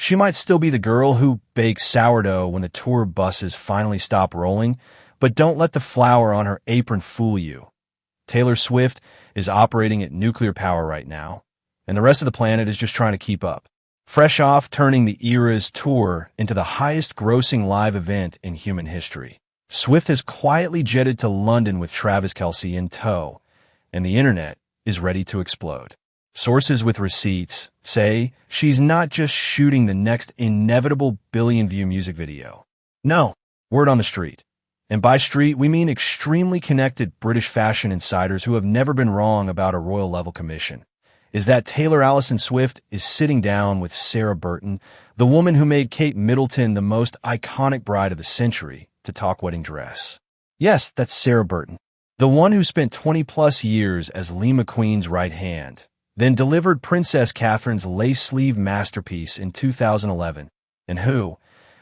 She might still be the girl who bakes sourdough when the tour buses finally stop rolling, but don't let the flour on her apron fool you. Taylor Swift is operating at nuclear power right now, and the rest of the planet is just trying to keep up. Fresh off turning the Eras tour into the highest-grossing live event in human history, Swift has quietly jetted to London with Travis Kelce in tow, and the internet is ready to explode. Sources with receipts say she's not just shooting the next inevitable billion-view music video. No, word on the street. And by street, we mean extremely connected British fashion insiders who have never been wrong about a royal-level commission, is that Taylor Allison Swift is sitting down with Sarah Burton, the woman who made Kate Middleton the most iconic bride of the century, to talk wedding dress. Yes, that's Sarah Burton, the one who spent 20-plus years as Lee McQueen's right hand, then delivered Princess Catherine's lace-sleeve masterpiece in 2011, and who,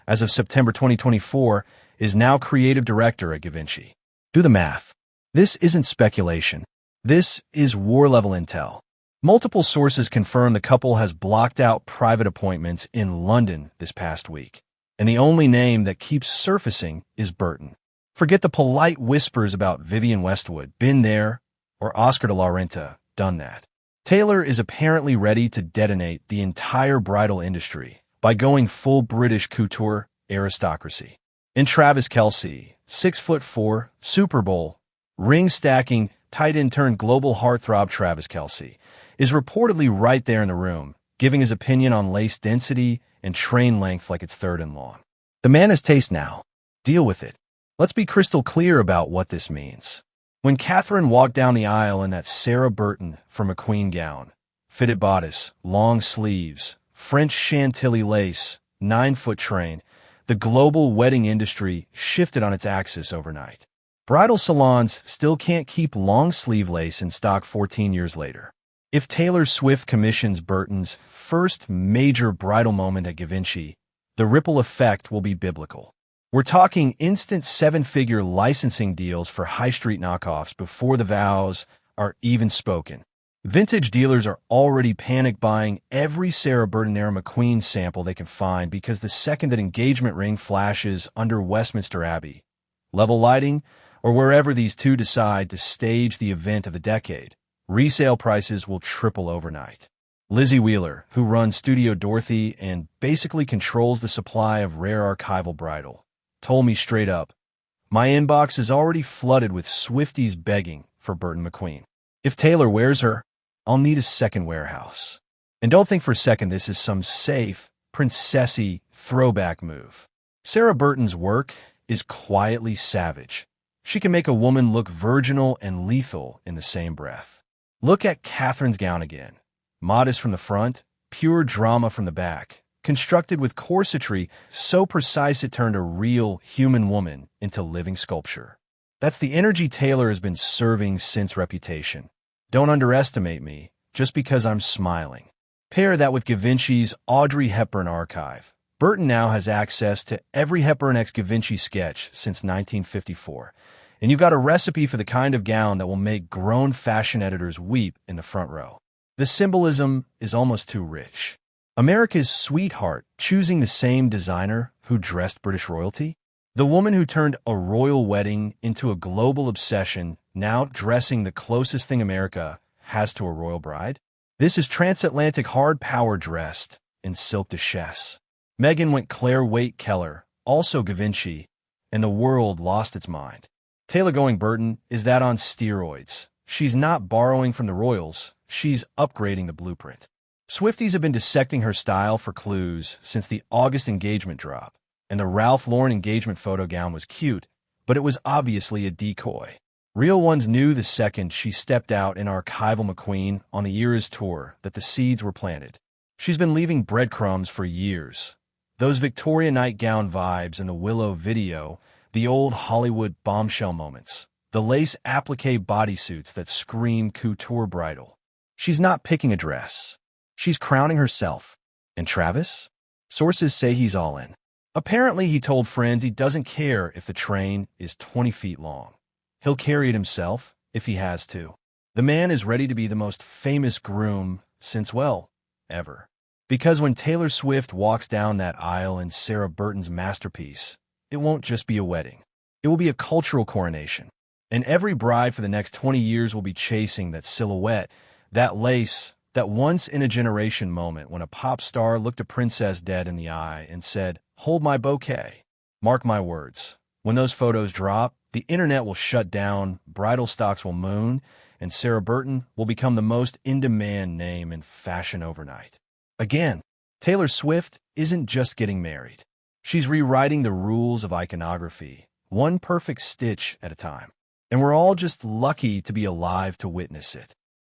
as of September 2024, is now creative director at Givenchy. Do the math. This isn't speculation. This is war-level intel. Multiple sources confirm the couple has blocked out private appointments in London this past week, and the only name that keeps surfacing is Burton. Forget the polite whispers about Vivienne Westwood, been there, or Oscar de la Renta, done that. Taylor is apparently ready to detonate the entire bridal industry by going full British couture aristocracy. And Travis Kelce, 6'4", Super Bowl, ring-stacking, tight-end-turned global heartthrob Travis Kelce, is reportedly right there in the room, giving his opinion on lace density and train length like it's third-in-law. The man has taste now. Deal with it. Let's be crystal clear about what this means. When Catherine walked down the aisle in that Sarah Burton for McQueen gown, fitted bodice, long sleeves, French Chantilly lace, 9-foot train, the global wedding industry shifted on its axis overnight. Bridal salons still can't keep long-sleeve lace in stock 14 years later. If Taylor Swift commissions Burton's first major bridal moment at Givenchy, the ripple effect will be biblical. We're talking instant seven-figure licensing deals for high-street knockoffs before the vows are even spoken. Vintage dealers are already panic-buying every Sarah Burton-era McQueen sample they can find because the second that engagement ring flashes under Westminster Abbey, level lighting, or wherever these two decide to stage the event of the decade, resale prices will triple overnight. Lizzie Wheeler, who runs Studio Dorothy and basically controls the supply of rare archival bridal, told me straight up, "My inbox is already flooded with Swifties begging for Burton McQueen. If Taylor wears her, I'll need a second warehouse." And don't think for a second this is some safe, princessy throwback move. Sarah Burton's work is quietly savage. She can make a woman look virginal and lethal in the same breath. Look at Catherine's gown again. Modest from the front, pure drama from the back. Constructed with corsetry so precise it turned a real human woman into living sculpture. That's the energy Taylor has been serving since Reputation. Don't underestimate me just because I'm smiling. Pair that with Givenchy's Audrey Hepburn archive. Burton now has access to every Hepburn x Givenchy sketch since 1954, and you've got a recipe for the kind of gown that will make grown fashion editors weep in the front row. The symbolism is almost too rich. America's sweetheart choosing the same designer who dressed British royalty? The woman who turned a royal wedding into a global obsession, now dressing the closest thing America has to a royal bride? This is transatlantic hard power dressed in silk duchesse. Meghan went Claire Waite Keller, also Givenchy, and the world lost its mind. Taylor going Burton is that on steroids. She's not borrowing from the royals, she's upgrading the blueprint. Swifties have been dissecting her style for clues since the August engagement drop, and the Ralph Lauren engagement photo gown was cute, but it was obviously a decoy. Real ones knew the second she stepped out in archival McQueen on the Eras tour that the seeds were planted. She's been leaving breadcrumbs for years. Those Victoria nightgown vibes in the Willow video, the old Hollywood bombshell moments, the lace applique bodysuits that scream couture bridal. She's not picking a dress. She's crowning herself. And Travis? Sources say he's all in. Apparently, he told friends he doesn't care if the train is 20 feet long. He'll carry it himself if he has to. The man is ready to be the most famous groom since, well, ever. Because when Taylor Swift walks down that aisle in Sarah Burton's masterpiece, it won't just be a wedding. It will be a cultural coronation. And every bride for the next 20 years will be chasing that silhouette, that lace, that once-in-a-generation moment when a pop star looked a princess dead in the eye and said, "Hold my bouquet." Mark my words. When those photos drop, the internet will shut down, bridal stocks will moon, and Sarah Burton will become the most in-demand name in fashion overnight. Again, Taylor Swift isn't just getting married. She's rewriting the rules of iconography, one perfect stitch at a time. And we're all just lucky to be alive to witness it.